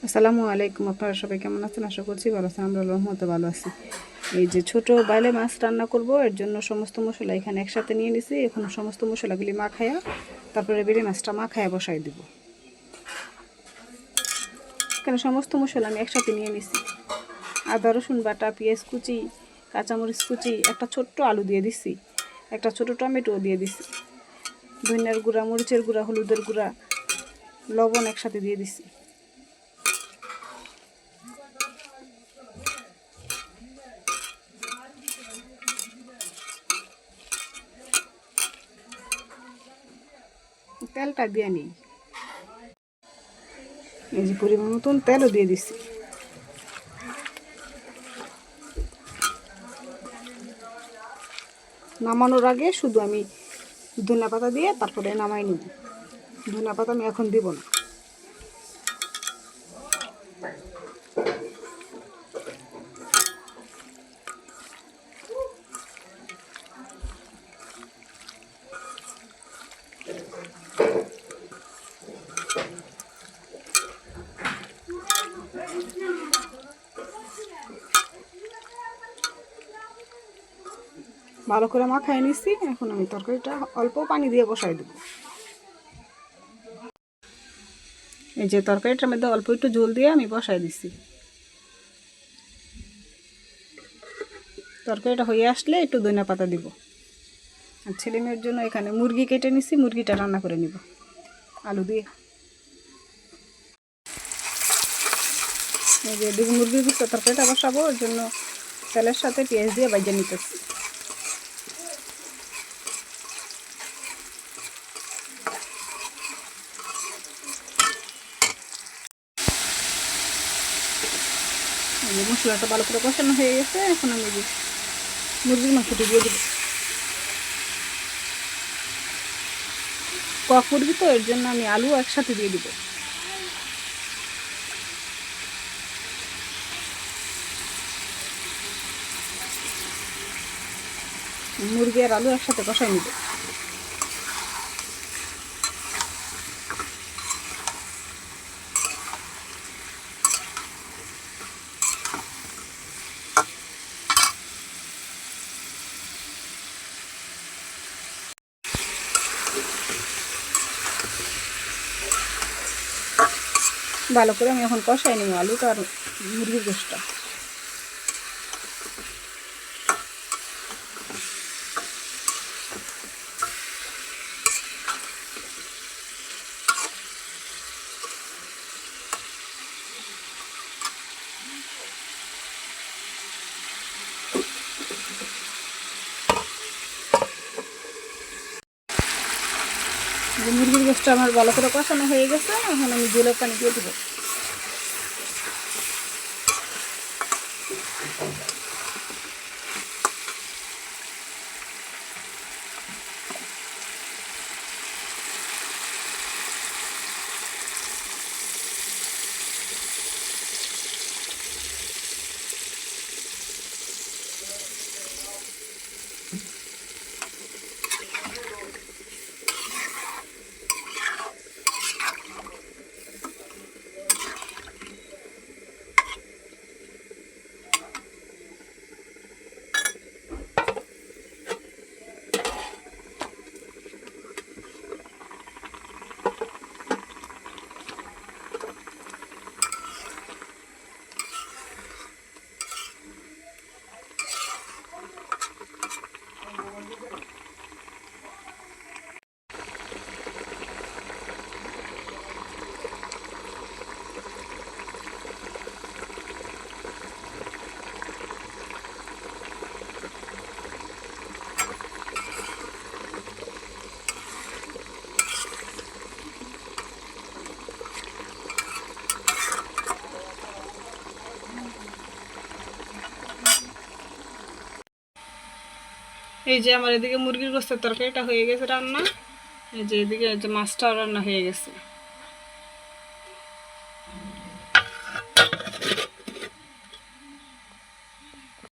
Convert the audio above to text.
আসসালামু আলাইকুম। আপনারা সবাই কেমন আছেন? আশা করছি ভালো আছেন। আমরা রহমতে ভালো আছি। এই যে ছোট বাইলে মাছ রান্না করব, এর জন্য সমস্ত মশলা এখানে একসাথে নিয়ে নিছি। এখন সমস্ত মশলাগুলি মাখায়া তারপরে বেলে মাছটা মাখায়া বসাই দিব। এখানে সমস্ত মশলা আমি একসাথে নিয়ে নিছি। আদা রসুন বাটা, পেঁয়াজ কুচি, কাঁচামরিচ কুচি, একটা ছোট্ট আলু দিয়ে দিছি, একটা ছোট টমেটো দিয়ে দিছি, ধনিয়ার গুঁড়া, মরিচের গুঁড়া, হলুদের গুঁড়া, লবণ একসাথে দিয়ে দিছি। তেলটা দিয়ে নিই। এই যে পরিমাণ মতন তেলও দিয়ে দিচ্ছি। নামানোর আগে শুধু আমি ধনিয়া পাতা দিয়ে তারপরে নামাই নিব। ধনিয়া পাতা আমি এখন দিব না। ভালো করে মাখাই নিচ্ছি। এখন আমি তরকারিটা অল্প পানি দিয়ে বসাই দেব। এই যে তরকারিটার মধ্যে অল্প একটু ঝোল দিয়ে আমি বসাই দিচ্ছি। তরকারিটা হয়ে আসলে একটু ধনিয়া পাতা দিব। আর ছেলে মেয়ের জন্য এখানে মুরগি কেটে নিচ্ছি, মুরগিটা রান্না করে নিব আলু দিয়ে। এই যে এদিকে মুরগির গুঁড়ো তরকারিটা বসাবো, ওর জন্য তেলের সাথে পেঁয়াজ দিয়ে ভেজে নিতেছি। মশলাটা ভালো করে কষানো হয়ে গেছে। এখন আমি মুরগির মাংসটা দিয়ে দেবো। কক মুরগি তো, এর জন্য আমি আলু একসাথে দিয়ে দিব। মুরগি আর আলু একসাথে কষাই নিব। ভালো করে আমি এখন কষাই নিব আলুটা আর মুরগির গোশটা। মুরগির গোশটা আমার ভালো করে কষানো হয়ে গেছে। এখন আমি ঝোলের পানি দিয়ে দেবো। এই যে আমার এদিকে মুরগির গোশতের তরকারিটা হয়ে গেছে রান্না। এই যে এদিকে যে মাছটাও রান্না হয়ে গেছে।